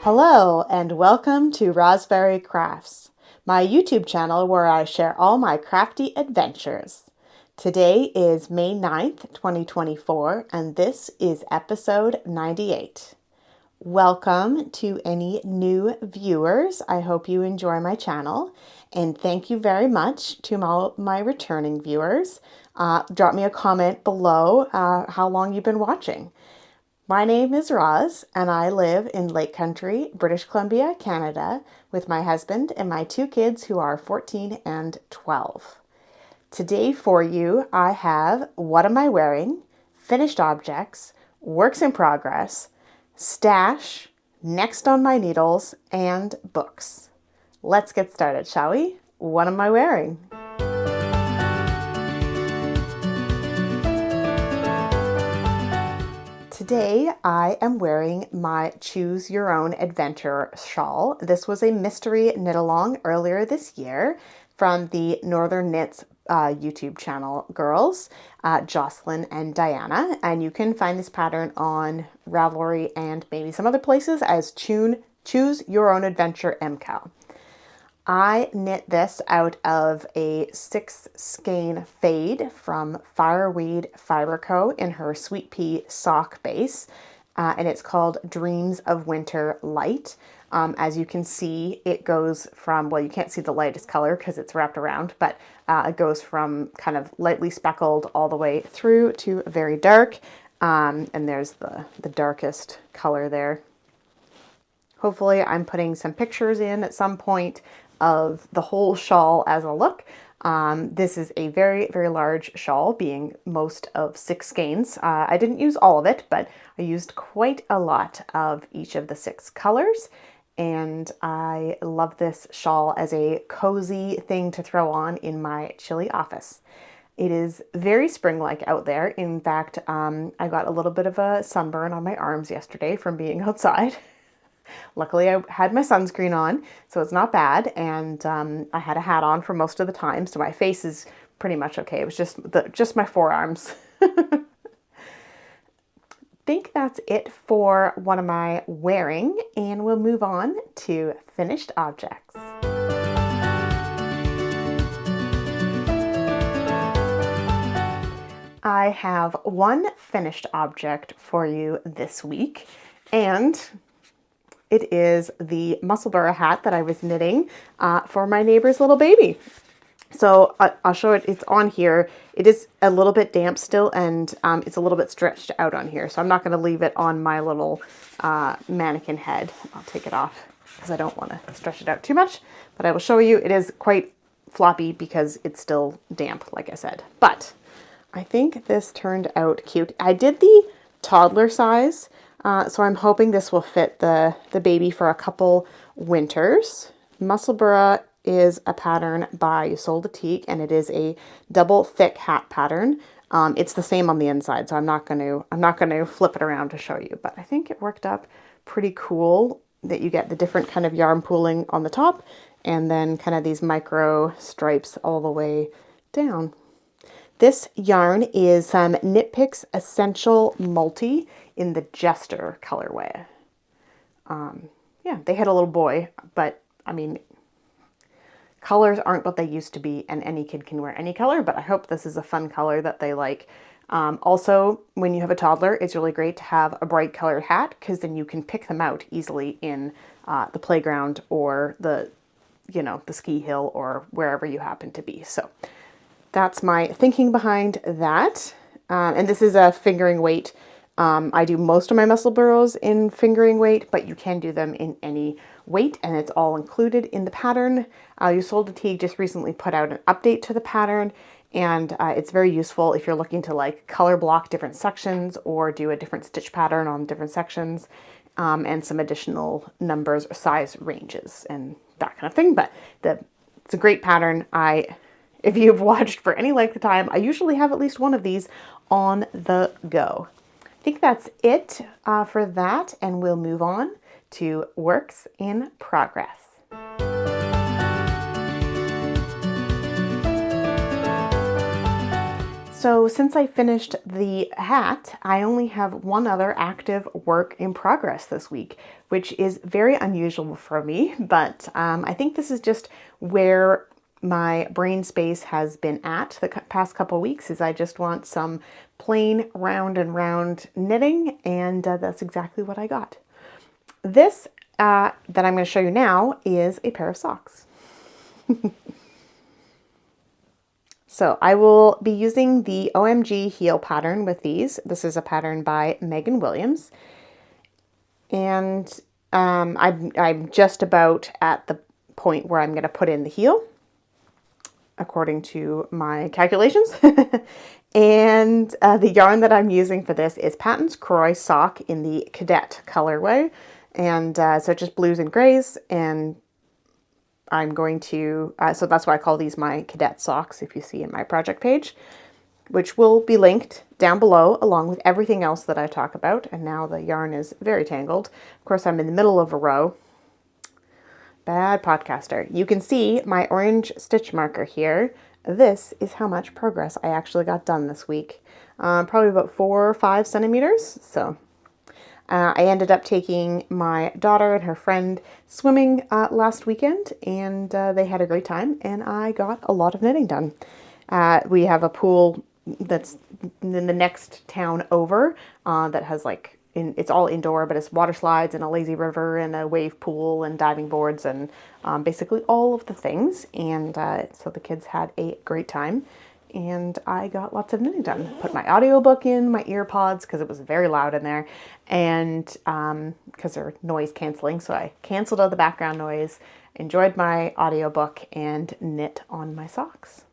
Hello and welcome to Rosberry Crafts, my YouTube channel where I share all my crafty adventures. Today is May 9th, 2024, and this is episode 98. Welcome to any new viewers. I hope you enjoy my channel, and thank you very much to my returning viewers. Drop me a comment below how long you've been watching. My name is Roz, and I live in Lake Country, British Columbia, Canada, with my husband and my two kids who are 14 and 12. Today for you, I have What Am I Wearing, Finished Objects, Works in Progress, Stash, Next on My Needles, and Books. Let's get started, shall we? What am I wearing? Today I am wearing my Choose Your Own Adventure shawl. This was a mystery knit along earlier this year from the Northern Knits YouTube channel girls, Jocelyn and Diana. And you can find this pattern on Ravelry and maybe some other places as Choose Your Own Adventure MCAL. I knit this out of a 6 skein fade from Fireweed Fiber Co. in her Sweet Pea sock base, and it's called Dreams of Winter Light. As you can see, it goes from, well, you can't see the lightest color because it's wrapped around, but it goes from kind of lightly speckled all the way through to very dark, and there's the darkest color there. Hopefully I'm putting some pictures in at some point of the whole shawl as a look. This is a very, very large shawl, being most of 6 skeins. I didn't use all of it, but I used quite a lot of each of the 6 colors. And I love this shawl as a cozy thing to throw on in my chilly office. It is very spring-like out there. In fact, I got a little bit of a sunburn on my arms yesterday from being outside. Luckily, I had my sunscreen on, so it's not bad, and I had a hat on for most of the time, so my face is pretty much okay. It was just my forearms. I think that's it for what am I wearing, and we'll move on to finished objects. I have one finished object for you this week, and it is the Musselburgh hat that I was knitting for my neighbor's little baby. So I'll show it. It's on here. It is a little bit damp still, and it's a little bit stretched out on here. So I'm not going to leave it on my little mannequin head. I'll take it off because I don't want to stretch it out too much. But I will show you. It is quite floppy because it's still damp, like I said. But I think this turned out cute. I did the toddler size. So I'm hoping this will fit the baby for a couple winters. Musselburgh is a pattern by Isolde Teague, and it is a double thick hat pattern. It's the same on the inside, so I'm not going to flip it around to show you, but I think it worked up pretty cool that you get the different kind of yarn pooling on the top and then kind of these micro stripes all the way down. This yarn is Knit Picks Essential Multi in the Jester colorway. Yeah, they had a little boy, but I mean, colors aren't what they used to be, and any kid can wear any color, but I hope this is a fun color that they like. Also, when you have a toddler, it's really great to have a bright colored hat because then you can pick them out easily in the playground or the ski hill or wherever you happen to be. So that's my thinking behind that. And this is a fingering weight. I do most of my Musselburghs in fingering weight, but you can do them in any weight, and it's all included in the pattern. Isolde Teague just recently put out an update to the pattern, and it's very useful if you're looking to like color block different sections or do a different stitch pattern on different sections, and some additional numbers or size ranges and that kind of thing. But it's a great pattern. If you've watched for any length of time, I usually have at least one of these on the go. I think that's it for that, and we'll move on to works in progress. So since I finished the hat, I only have one other active work in progress this week, which is very unusual for me, but I think this is just where my brain space has been at the past couple of weeks. Is I just want some plain round and round knitting, and that's exactly what I got. This that I'm going to show you now is a pair of socks. So I will be using the OMG heel pattern with these. This is a pattern by Megan Williams. And I'm just about at the point where I'm going to put in the heel, according to my calculations. And the yarn that I'm using for this is Patton's Croy Sock in the Cadet colorway. And so just blues and grays, and I'm going to, so that's why I call these my Cadet socks, if you see in my project page, which will be linked down below along with everything else that I talk about. And now the yarn is very tangled. Of course, I'm in the middle of a row. Bad podcaster. You can see my orange stitch marker here. This is how much progress I actually got done this week. Probably about 4 or 5 centimeters. So I ended up taking my daughter and her friend swimming last weekend, and they had a great time, and I got a lot of knitting done. We have a pool that's in the next town over that has it's all indoor, but it's water slides and a lazy river and a wave pool and diving boards and basically all of the things. And so the kids had a great time. And I got lots of knitting done. Put my audiobook in, my ear pods, because it was very loud in there, and because they're noise canceling. So I canceled out the background noise, enjoyed my audiobook, and knit on my socks.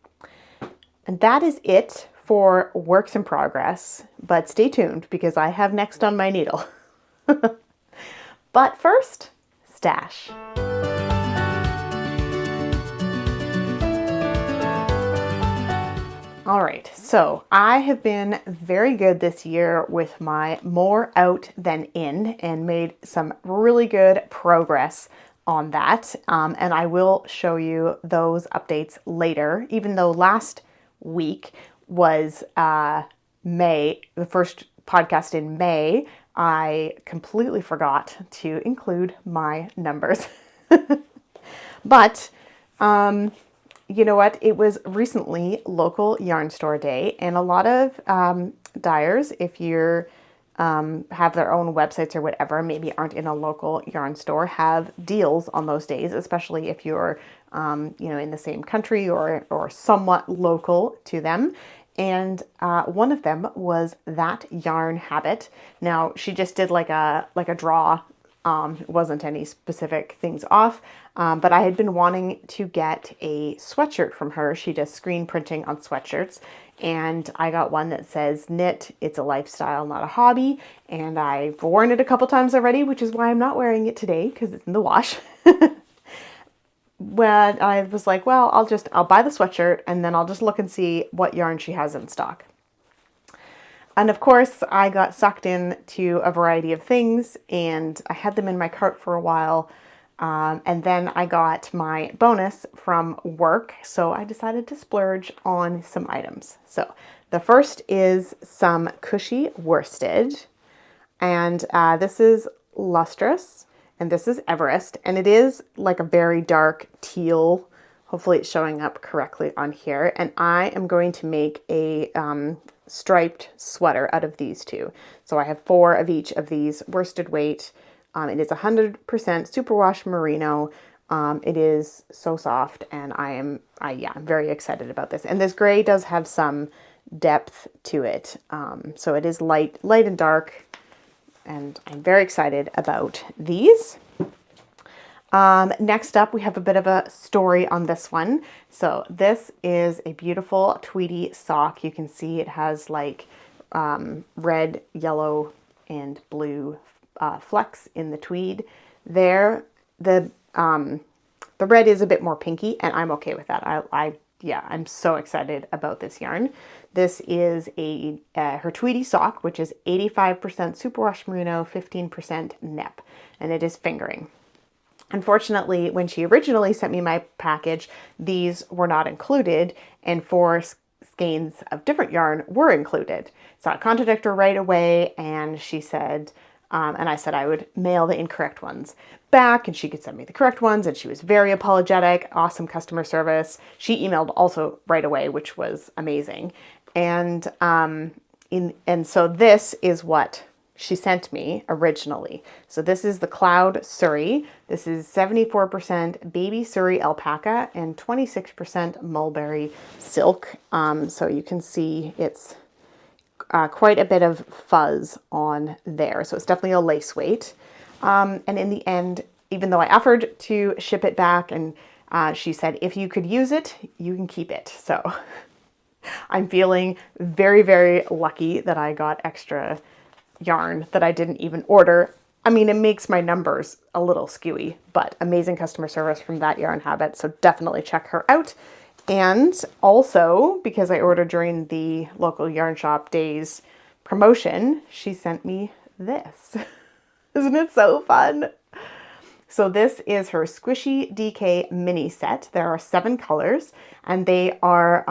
And that is it for works in progress, but stay tuned because I have next on my needle. But first, stash. All right, so I have been very good this year with my more out than in and made some really good progress on that. And I will show you those updates later, even though last week was May, the first podcast in May, I completely forgot to include my numbers. But you know what? It was recently local yarn store day, and a lot of dyers, if you're have their own websites or whatever, maybe aren't in a local yarn store, have deals on those days, especially if you're in the same country or somewhat local to them. And one of them was That Yarn Habit. Now she just did like a draw. It wasn't any specific things off, but I had been wanting to get a sweatshirt from her. She does screen printing on sweatshirts, and I got one that says, "Knit, it's a lifestyle, not a hobby." And I've worn it a couple times already, which is why I'm not wearing it today because it's in the wash. When I was like, well, I'll buy the sweatshirt and then I'll just look and see what yarn she has in stock. And of course, I got sucked into a variety of things, and I had them in my cart for a while. And then I got my bonus from work, so I decided to splurge on some items. So the first is some cushy worsted, and this is Lustrous, and this is Everest, and it is like a very dark teal. Hopefully it's showing up correctly on here. And I am going to make a striped sweater out of these two. So I have 4 of each of these worsted weight. It is 100% superwash merino. It is so soft, and I'm very excited about this. And this gray does have some depth to it. So it is light and dark, and I'm very excited about these. Next up, we have a bit of a story on this one. So this is a beautiful tweedy sock. You can see it has like red, yellow, and blue flecks in the tweed there. The red is a bit more pinky, and I'm okay with that. I'm so excited about this yarn. This is her tweedy sock, which is 85% superwash merino, 15% nep, and it is fingering. Unfortunately, when she originally sent me my package, these were not included, and for skeins of different yarn were included. So I contacted her right away, and she said, and I said I would mail the incorrect ones back and she could send me the correct ones, and she was very apologetic, awesome customer service. She emailed also right away, which was amazing. And so this is what she sent me originally. So this is the Cloud Surrey. This is 74% baby Surrey alpaca and 26% mulberry silk. So you can see it's quite a bit of fuzz on there. So it's definitely a lace weight. And in the end, even though I offered to ship it back, and she said, if you could use it, you can keep it. So I'm feeling very, very lucky that I got extra yarn that I didn't even order. I mean, it makes my numbers a little skewy, but amazing customer service from That Yarn Habit. So definitely check her out. And also, because I ordered during the local yarn shop days promotion, she sent me this. Isn't it so fun? So this is her Squishy DK mini set. There are 7 colors, and they are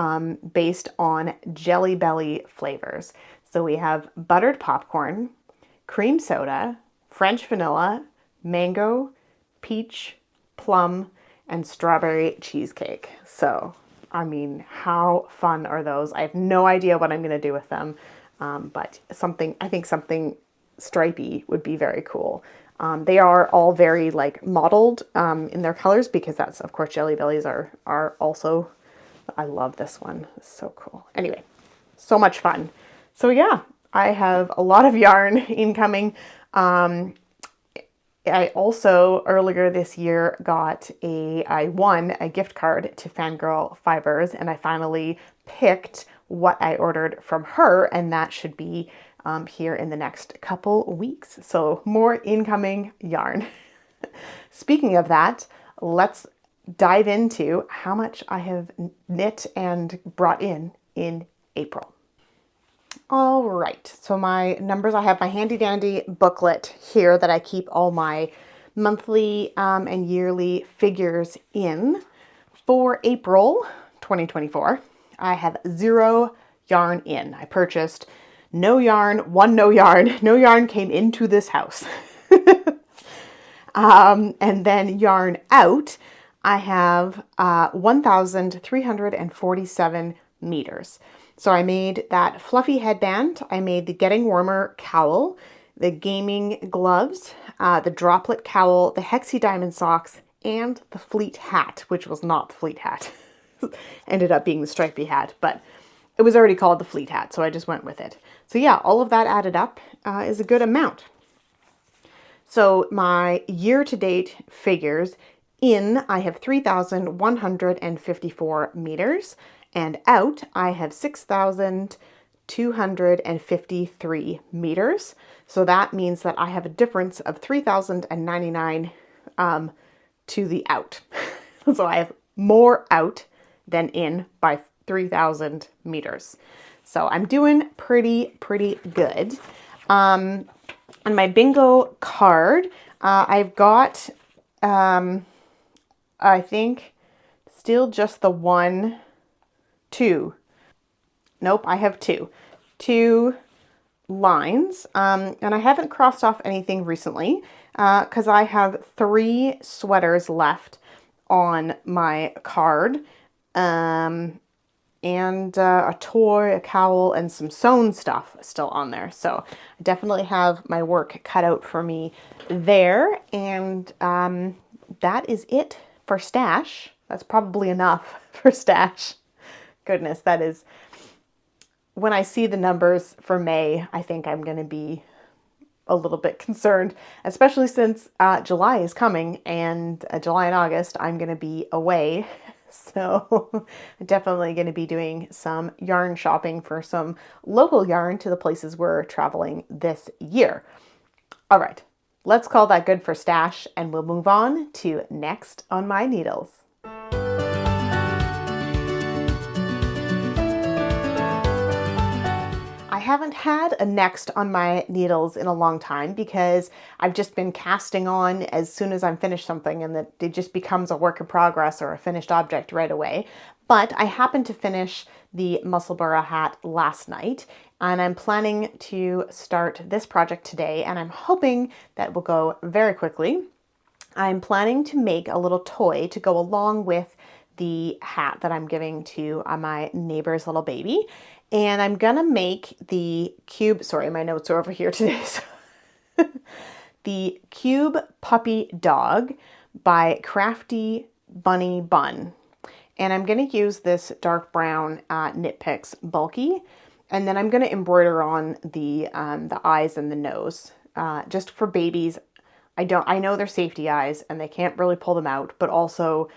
based on Jelly Belly flavors. So we have buttered popcorn, cream soda, French vanilla, mango, peach, plum, and strawberry cheesecake. So, I mean, how fun are those? I have no idea what I'm going to do with them, but I think something stripey would be very cool. They are all very like mottled in their colors, because that's, of course, Jelly Bellies are also, I love this one. It's so cool. Anyway, so much fun. So yeah, I have a lot of yarn incoming. I also earlier this year I won a gift card to Fangirl Fibers, and I finally picked what I ordered from her, and that should be here in the next couple weeks. So more incoming yarn. Speaking of that, let's dive into how much I have knit and brought in April. All right, so my numbers, I have my handy dandy booklet here that I keep all my monthly and yearly figures in. For April 2024, I have 0 yarn in. I purchased no yarn, no yarn came into this house. And then yarn out, I have 1,347 meters. So I made that fluffy headband, I made the Getting Warmer cowl, the gaming gloves, the droplet cowl, the Hexie diamond socks, and the fleet hat, which was not the fleet hat. Ended up being the stripy hat, but it was already called the fleet hat, so I just went with it. So yeah, all of that added up is a good amount. So my year-to-date figures, in I have 3,154 meters, and out I have 6,253 meters. So that means that I have a difference of 3,099 to the out. So I have more out than in by 3,000 meters. So I'm doing pretty good. On my bingo card, I've got, I think, still just the 2. Nope, I have 2 lines. And I haven't crossed off anything recently because I have 3 sweaters left on my card. And a toy, a cowl, and some sewn stuff still on there. So I definitely have my work cut out for me there. And that is it for stash. That's probably enough for stash. Goodness, that is, when I see the numbers for May, I think I'm going to be a little bit concerned, especially since July is coming, and July and August I'm going to be away. So I'm definitely going to be doing some yarn shopping for some local yarn to the places we're traveling this year. All right, let's call that good for stash, and we'll move on to next on my needles. I haven't had a next on my needles in a long time because I've just been casting on as soon as I'm finished something, and that it just becomes a work in progress or a finished object right away. But I happened to finish the Musselburgh hat last night, and I'm planning to start this project today, and I'm hoping that will go very quickly. I'm planning to make a little toy to go along with the hat that I'm giving to my neighbor's little baby. And I'm gonna make the cube, sorry, my notes are over here today. The Cube Puppy Dog by Crafty Bunny Bun. And I'm gonna use this dark brown Knit Picks bulky. And then I'm gonna embroider on the eyes and the nose. Just for babies, I know they're safety eyes and they can't really pull them out, but also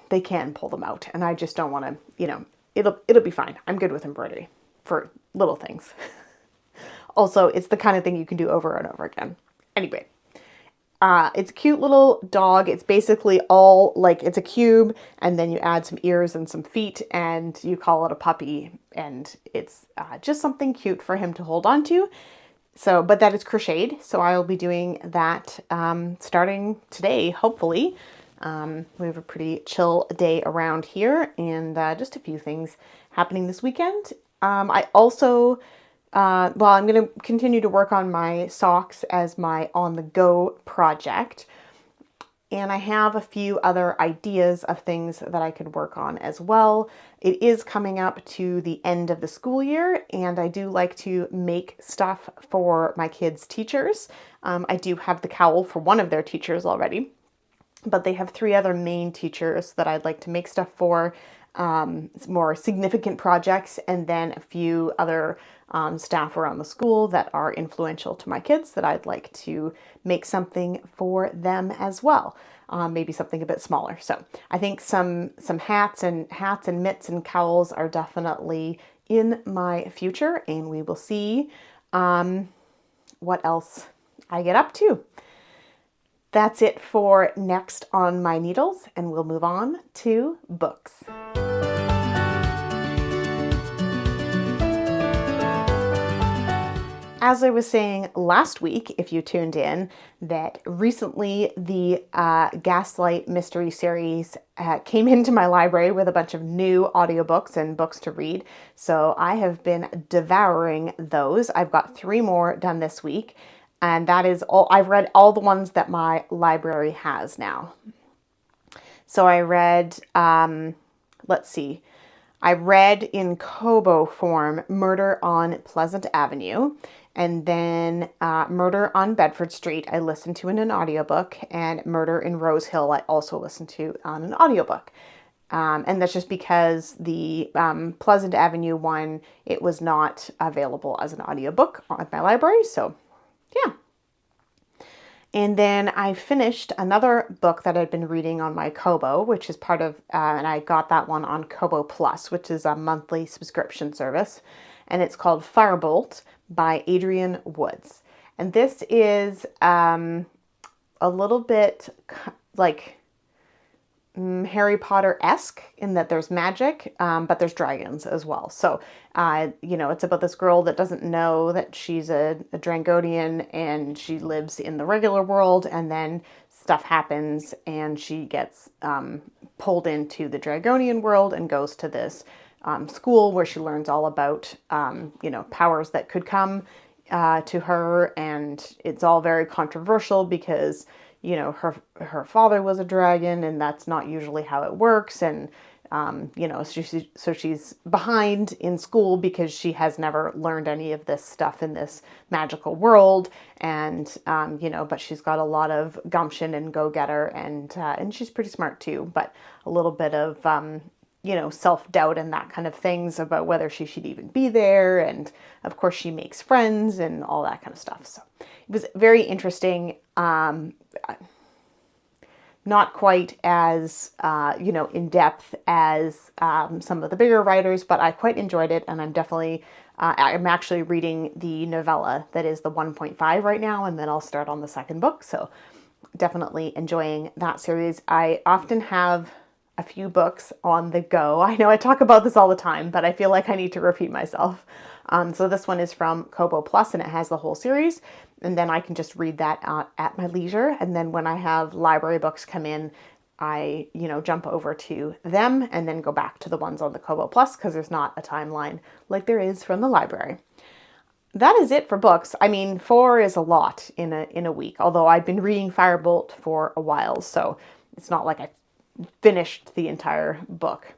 they can pull them out. And I just don't want to, it'll be fine. I'm good with embroidery for little things. Also, it's the kind of thing you can do over and over again. Anyway, it's a cute little dog. It's basically all like, it's a cube and then you add some ears and some feet and you call it a puppy, and it's just something cute for him to hold on to. So, but that is crocheted. So I will be doing that starting today, hopefully. We have a pretty chill day around here, and just a few things happening this weekend. I also, I'm going to continue to work on my socks as my on-the-go project. And I have a few other ideas of things that I could work on as well. It is coming up to the end of the school year, and I do like to make stuff for my kids' teachers. I do have the cowl for one of their teachers already, but they have 3 other main teachers that I'd like to make stuff for, more significant projects, and then a few other staff around the school that are influential to my kids that I'd like to make something for them as well. Maybe something a bit smaller. So I think some hats and mitts and cowls are definitely in my future, and we will see what else I get up to. That's it for next on my needles, and we'll move on to books. As I was saying last week, if you tuned in, that recently the Gaslight Mystery Series came into my library with a bunch of new audiobooks and books to read. So I have been devouring those. I've got 3 more done this week. And that is all. I've read all the ones that my library has now. So I read, let's see, I read in Kobo form Murder on Pleasant Avenue, and then Murder on Bedford Street I listened to in an audiobook, and Murder in Rose Hill I also listened to on an audiobook. And that's just because the Pleasant Avenue one, it was not available as an audiobook at my library, so yeah. And then I finished another book that I'd been reading on my Kobo, which is part of, and I got that one on Kobo Plus, which is a monthly subscription service. And it's called Firebolt by Adrienne Woods. And this is a little bit like Harry Potter-esque in that there's magic, but there's dragons as well. So, it's about this girl that doesn't know that she's a Drangonian, and she lives in the regular world, and then stuff happens and she gets pulled into the Drangonian world and goes to this school where she learns all about, powers that could come to her. And it's all very controversial because her father was a dragon, and that's not usually how it works. And, so she's behind in school because she has never learned any of this stuff in this magical world. And, but she's got a lot of gumption and go-getter, and she's pretty smart too, but a little bit of, self-doubt and that kind of things about whether she should even be there. And of course she makes friends and all that kind of stuff. So it was very interesting. Not quite as, in depth as some of the bigger writers, but I quite enjoyed it. And I'm definitely, I'm actually reading the novella that is the 1.5 right now, and then I'll start on the second book. So definitely enjoying that series. I often have a few books on the go. I know I talk about this all the time, but I feel like I need to repeat myself. So this one is from Kobo Plus, and it has the whole series. And then I can just read that at my leisure. And then when I have library books come in, I, jump over to them and then go back to the ones on the Kobo Plus because there's not a timeline like there is from the library. That is it for books. I mean, 4 is a lot in a week, although I've been reading Firebolt for a while, so it's not like I finished the entire book.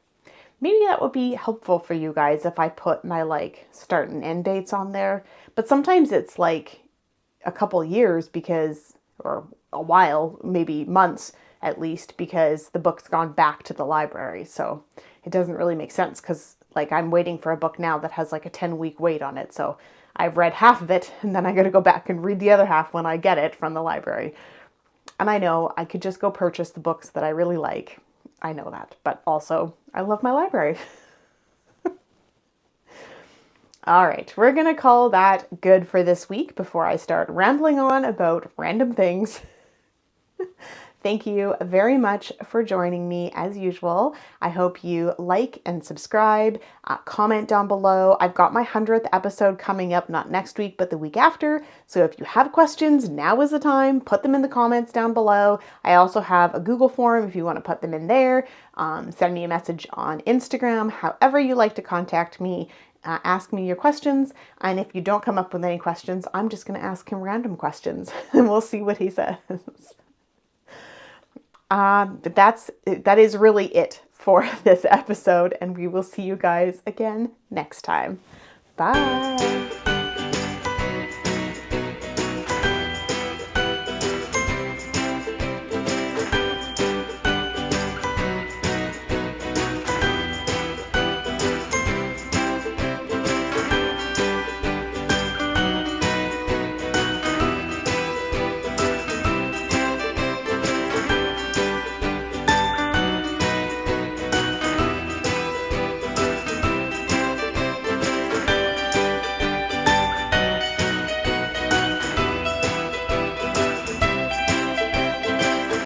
Maybe that would be helpful for you guys if I put my start and end dates on there. But sometimes it's like a couple years or a while, maybe months at least, because the book's gone back to the library. So it doesn't really make sense because I'm waiting for a book now that has a 10-week wait on it. So I've read half of it and then I got to go back and read the other half when I get it from the library. And I know I could just go purchase the books that I really like. I know that, but also I love my library. All right, we're going to call that good for this week before I start rambling on about random things. Thank you very much for joining me as usual. I hope you like and subscribe, comment down below. I've got my 100th episode coming up, not next week, but the week after. So if you have questions, now is the time. Put them in the comments down below. I also have a Google form if you want to put them in there. Send me a message on Instagram, however you like to contact me. Ask me your questions. And if you don't come up with any questions, I'm just going to ask him random questions and we'll see what he says. But that is really it for this episode, and we will see you guys again next time. Bye.